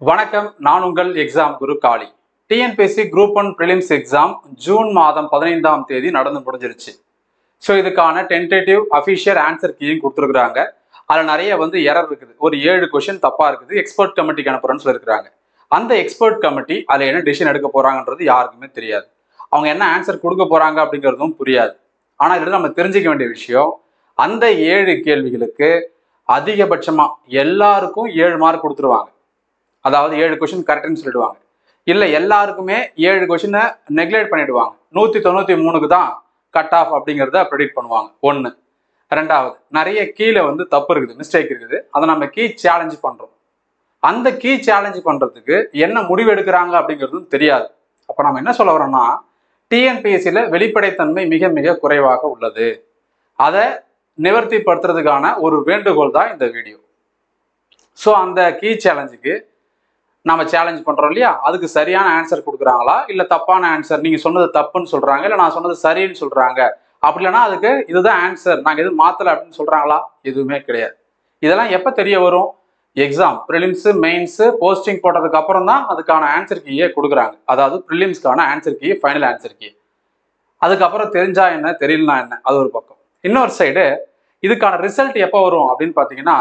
வணக்கம், நான் உங்கள் exam Guru Kali. TNPSC group 1 prelims exam June மாதம் 15ஆம் தேதி நடந்து முடிஞ்சிருச்சு. ஸோ இதுக்கான டென்டேட்டிவ் அஃபிஷியல் ஆன்சர் கீயும் கொடுத்துருக்குறாங்க. அதில் நிறைய எரர் இருக்குது. ஒரு 7 கொஷின் தப்பாக இருக்குது. எக்ஸ்பர்ட் கமிட்டிக்கு அனுப்புறேன்னு சொல்லியிருக்கிறாங்க. அந்த எக்ஸ்பர்ட் கமிட்டி அதில் என்ன டிசிஷன் எடுக்க போகிறாங்கன்றது யாருக்குமே தெரியாது. அவங்க என்ன ஆன்சர் கொடுக்க போகிறாங்க அப்படிங்கிறதும் புரியாது. ஆனால் இதில் நம்ம தெரிஞ்சிக்க வேண்டிய விஷயம், அந்த 7 கேள்விகளுக்கு அதிகபட்சமாக எல்லாருக்கும் 7 மார்க் கொடுத்துருவாங்க. அதாவது 7 கொஷின் கரெக்ட்னு சொல்லிடுவாங்க. இல்லை எல்லாருக்குமே 7 கொஷினை நெக்லெக்ட் பண்ணிடுவாங்க. 193க்கு தான் கட் ஆஃப் அப்படிங்கிறத ப்ரெடிக்ட் பண்ணுவாங்க. ஒன்று. ரெண்டாவது, நிறைய கீழே தப்பு இருக்குது, மிஸ்டேக் இருக்குது. அதை நம்ம கீ சேலஞ்ச் பண்ணுறோம். அந்த கீ சேலஞ்ச் பண்ணுறதுக்கு என்ன முடிவு எடுக்கிறாங்க அப்படிங்கிறதும் தெரியாது. அப்போ நம்ம என்ன சொல்ல வரோம்னா, டிஎன்பிஎஸ்சியில் வெளிப்படைத்தன்மை மிக மிக குறைவாக உள்ளது. அதை நிவர்த்திப்படுத்துறதுக்கான ஒரு வேண்டுகோள் தான் இந்த வீடியோ. ஸோ அந்த கீ சேலஞ்சுக்கு நம்ம சேலஞ்ச் பண்ணுறோம் இல்லையா, அதுக்கு சரியான ஆன்சர் கொடுக்குறாங்களா, இல்லை தப்பான ஆன்சர், நீங்கள் சொன்னது தப்புன்னு சொல்கிறாங்க, இல்லை நான் சொன்னது சரின்னு சொல்கிறாங்க, அப்படி இல்லைன்னா அதுக்கு இதுதான் ஆன்சர், நாங்கள் எதுவும் மாற்றலை அப்படின்னு சொல்கிறாங்களா? எதுவுமே கிடையாது. இதெல்லாம் எப்போ தெரிய வரும்? எக்ஸாம் ப்ரிலிம்ஸு மெயின்ஸு போஸ்டிங் போட்டதுக்கு அப்புறம் தான் அதுக்கான ஆன்சர் கீயே கொடுக்குறாங்க. அதாவது ப்ரிலிம்ஸ்க்கான answer key, final answer key. அதுக்கப்புறம் தெரிஞ்சா என்ன, தெரியலனா என்ன, அது ஒரு பக்கம். இன்னொரு சைடு இதுக்கான ரிசல்ட் எப்போ வரும் அப்படின்னு பார்த்தீங்கன்னா,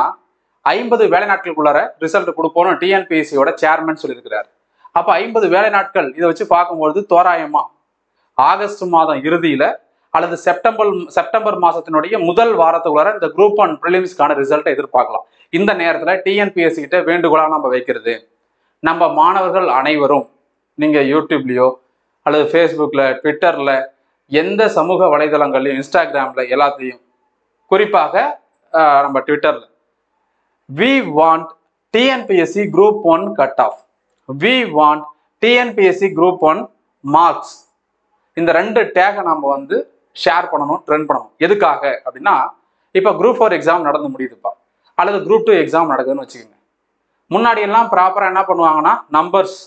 50 வேலை நாட்களுக்குள்ளார ரிசல்ட் கொடுப்போம்னு டிஎன்பிஎஸ்சியோட சேர்மன் சொல்லியிருக்கிறார். அப்போ 50 வேலை நாட்கள் இதை வச்சு பார்க்கும்பொழுது தோராயமா ஆகஸ்ட் மாதம் இறுதியில அல்லது செப்டம்பர் மாசத்தினுடைய முதல் வாரத்துக்குள்ளார இந்த குரூப் 1 ப்ரிலிம்ஸ்க்கான ரிசல்ட்டை எதிர்பார்க்கலாம். இந்த நேரத்தில் டிஎன்பிஎஸ்சி கிட்ட வேண்டுகோளா நம்ம வைக்கிறது, நம்ம மாணவர்கள் அனைவரும் நீங்க யூடியூப்லயோ அல்லது ஃபேஸ்புக்ல, ட்விட்டர்ல, எந்த சமூக வலைதளங்கள்லையும், இன்ஸ்டாகிராம்ல எல்லாத்தையும், குறிப்பாக நம்ம ட்விட்டர்ல, we want TNPSC Group 1 cutoff, we want TNPSC Group 1 marks, இந்த 2 டேகை நம்ம ஷேர் பண்ணணும், ட்ரெண்ட் பண்ணணும். எதுக்காக அப்படின்னா, இப்போ குரூப் 4 எக்ஸாம் நடந்து முடியுதுப்பா, அல்லது குரூப் 2 எக்ஸாம் நடக்குதுன்னு வச்சுக்கோங்க. முன்னாடி எல்லாம் ப்ராப்பராக என்ன பண்ணுவாங்கன்னா, நம்பர்ஸ்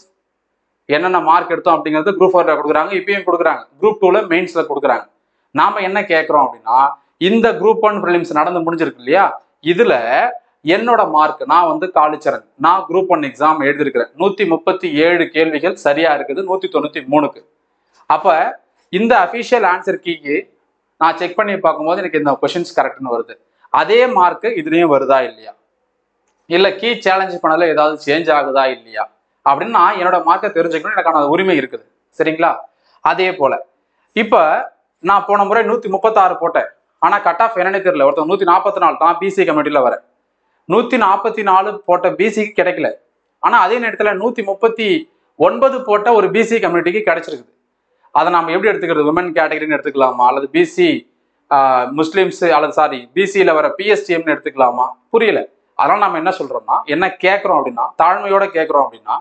என்னென்ன மார்க் எடுத்தோம் அப்படிங்கிறது குரூப் 4ல கொடுக்குறாங்க, இப்பயும் கொடுக்குறாங்க, குரூப் 2ல மெயின்ஸ்ல கொடுக்குறாங்க. நாம என்ன கேட்குறோம் அப்படின்னா, இந்த குரூப் 1 ப்ரிலிம்ஸ் நடந்து முடிஞ்சிருக்கு இல்லையா, இதுல என்னோட மார்க், நான் காளிச்சரண், நான் குரூப் 1 எக்ஸாம் எழுதியிருக்கிறேன், 137 கேள்விகள் சரியா இருக்குது 193க்கு. அப்ப இந்த அஃபிஷியல் ஆன்சர் கீக்கு நான் செக் பண்ணி பார்க்கும்போது எனக்கு இந்த கொஸ்டின்ஸ் கரெக்ட்னு வருது. அதே மார்க் இதுலயும் வருதா இல்லையா, இல்ல கீ சேலஞ்ச் பண்ணல ஏதாவது சேஞ்ச் ஆகுதா இல்லையா அப்படின்னு நான் என்னோட மார்க்கை தெரிஞ்சுக்கணும், எனக்கான உரிமை இருக்குது. சரிங்களா? அதே போல இப்ப நான் போன முறை 136 போட்டேன், ஆனா கட் ஆஃப் என்னன்னு தெரியல. ஒருத்தர் 144, நான் பிசி கமிட்டியில வரேன், 144 போட்ட பிசிக்கு கிடைக்கல. ஆனா அதே நேரத்துல 139 போட்ட ஒரு பிசி கம்யூனிட்டிக்கு கிடைச்சிருக்குது. அதை நம்ம எப்படி எடுத்துக்கிறது? விமன் கேட்டகரின்னு எடுத்துக்கலாமா, அல்லது பிசி முஸ்லிம்ஸ், அல்லது பிசியில வர பிஎஸ்டிஎம்னு எடுத்துக்கலாமா? புரியல. அதனால நம்ம என்ன சொல்றோம்னா, என்ன கேட்கிறோம் அப்படின்னா, தாழ்மையோட கேட்கிறோம் அப்படின்னா,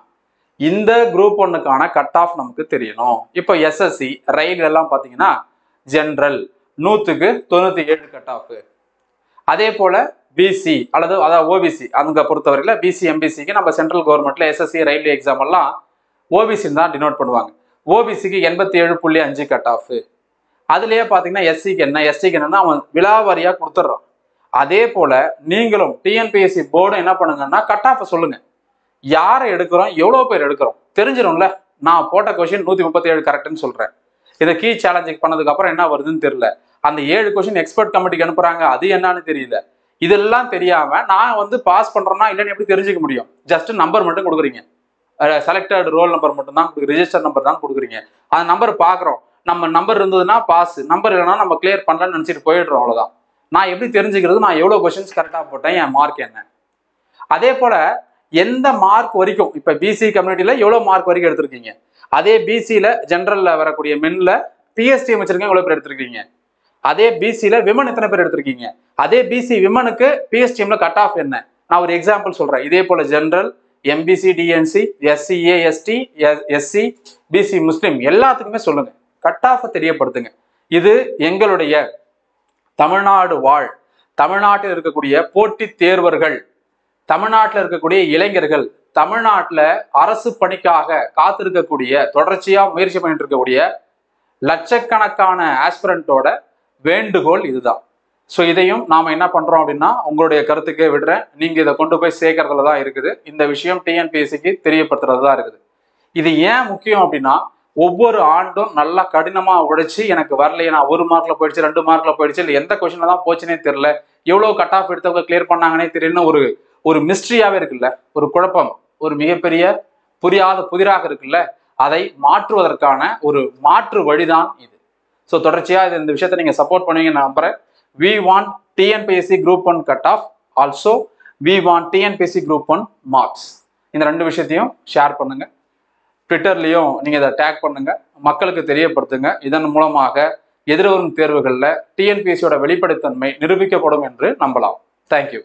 இந்த குரூப் 1க்கான கட் ஆஃப் நமக்கு தெரியணும். இப்போ எஸ்எஸ்சி ரயில் எல்லாம் பாத்தீங்கன்னா ஜென்ரல் 100க்கு 97 கட் ஆஃப். அதே போல பிசி அல்லது ஓபிசி அங்க பொறுத்தவரையில பிசி எம்பிசிக்கு நம்ம சென்ட்ரல் கவர்மெண்ட்ல எஸ்எஸ்சி ரயில்வே எக்ஸாம் எல்லாம் ஓபிசி தான் டினோட் பண்ணுவாங்க. ஓபிசிக்கு 87.5 கட் ஆஃப். அதுலயே பாத்தீங்கன்னா எஸ்சிக்கு என்னன்னா அவன் விலாவாரியா கொடுத்துட்றான். அதே போல நீங்களும் டிஎன்பிஎஸ்சி போர்டும் என்ன பண்ணுங்கன்னா, கட் ஆஃப் சொல்லுங்க, யாரை எடுக்கிறோம், எவ்வளவு பேர் எடுக்கிறோம் தெரிஞ்சிடும்ல. நான் போட்ட கொஸ்டின் 137 கரெக்ட்னு சொல்றேன், இதை கீ சேலஞ்சிங் பண்ணதுக்கு அப்புறம் என்ன வருதுன்னு தெரியல. அந்த 7 கொஸ்டின் எக்ஸ்பர்ட் கமிட்டிக்கு அனுப்புறாங்க, அது என்னன்னு தெரியல. இதெல்லாம் தெரியாம நான் பாஸ் பண்றேன்னா இல்லைன்னு எப்படி தெரிஞ்சுக்க முடியும்? ஜஸ்ட் நம்பர் மட்டும் கொடுக்குறீங்க, செலக்டட் ரோல் நம்பர் மட்டும் தான், ரிஜிஸ்டர் நம்பர் தான் கொடுக்குறீங்க. அந்த நம்பர் பாக்குறோம், நம்ம நம்பர் இருந்ததுன்னா பாஸ், நம்பர் இல்லைன்னா நம்ம கிளியர் பண்ணலாம்னு நினைச்சிட்டு போயிடுறோம், அவ்வளவுதான். நான் எப்படி தெரிஞ்சுக்கிறது நான் எவ்வளவு கொஸ்டின்ஸ் கரெக்டா போட்டேன், என் மார்க் என்ன? அதே போல எந்த மார்க் வரைக்கும், இப்ப பிசி கம்யூனிட்டியில எவ்வளவு மார்க் வரைக்கும் எடுத்திருக்கீங்க, அதே பிசியில ஜென்ரல்ல வரக்கூடிய மென்ல பிஎஸ்டிஎம் வச்சிருக்கீங்க, எவ்வளவு பேர் எடுத்திருக்கீங்க, அதே பிசியில விமன் எத்தனை பேர் எடுத்திருக்கீங்க, அதே பிசி விமனுக்கு பிஎஸ்டிஎம்ல கட் ஆஃப் என்ன? நான் ஒரு எக்ஸாம்பிள் சொல்றேன். இதே போல general, MBC, DNC, SCA, ST, SC, BC Muslim எல்லாத்துக்குமே சொல்லுங்க, கட் ஆஃப் தெரியப்படுத்துங்க. இது எங்களுடைய தமிழ்நாடு வாழ், தமிழ்நாட்டில் இருக்கக்கூடிய போட்டித் தேர்வர்கள், தமிழ்நாட்டில் இருக்கக்கூடிய இளைஞர்கள், தமிழ்நாட்டில் அரசு பணிக்காக காத்திருக்கக்கூடிய, தொடர்ச்சியா முயற்சி பண்ணிட்டு இருக்கக்கூடிய லட்சக்கணக்கான ஆஸ்பிரண்டோட வேண்டுகோள் இதுதான். ஸோ இதையும் நாம் என்ன பண்ணுறோம் அப்படின்னா உங்களுடைய கருத்துக்கே விடுறேன். நீங்கள் இதை கொண்டு போய் சேர்க்கறதுல தான் இருக்குது. இந்த விஷயம் டிஎன்பிஎஸ்சிக்கு தெரியப்படுத்துறது தான் இருக்குது. இது ஏன் முக்கியம் அப்படின்னா, ஒவ்வொரு ஆண்டும் நல்லா கடினமாக உழைச்சி எனக்கு வரலையே, நான் 1 மார்க்கில் போயிடுச்சு, 2 மார்க்கில் போயிடுச்சு, இல்லை எந்த கொஷனில் தான் போச்சுனே தெரியல, எவ்வளோ கட் ஆஃப் எடுத்தவங்க கிளியர் பண்ணாங்கன்னே தெரியலன்னு ஒரு மிஸ்ட்ரியாகவே இருக்குல்ல, ஒரு குழப்பம், ஒரு மிகப்பெரிய புரியாத புதிராக இருக்குல்ல, அதை மாற்றுவதற்கான ஒரு மாற்று வழிதான் இது. ஸோ தொடர்ச்சியாக இந்த விஷயத்தை நீங்கள் சப்போர்ட் பண்ணுவீங்கன்னு நம்புறேன். We want TNPSC Group 1 cutoff. Also, we want TNPSC Group 1 marks. இந்த 2 விஷயத்தையும் ஷேர் பண்ணுங்க. ட்விட்டர்லையும் நீங்கள் இதை டேக் பண்ணுங்க, மக்களுக்கு தெரியப்படுத்துங்க. இதன் மூலமாக எதிர்வரும் தேர்வுகளில் டிஎன்பிஎஸ்சியோட வெளிப்படைத்தன்மை நிரூபிக்கப்படும் என்று நம்பலாம். தேங்க்யூ.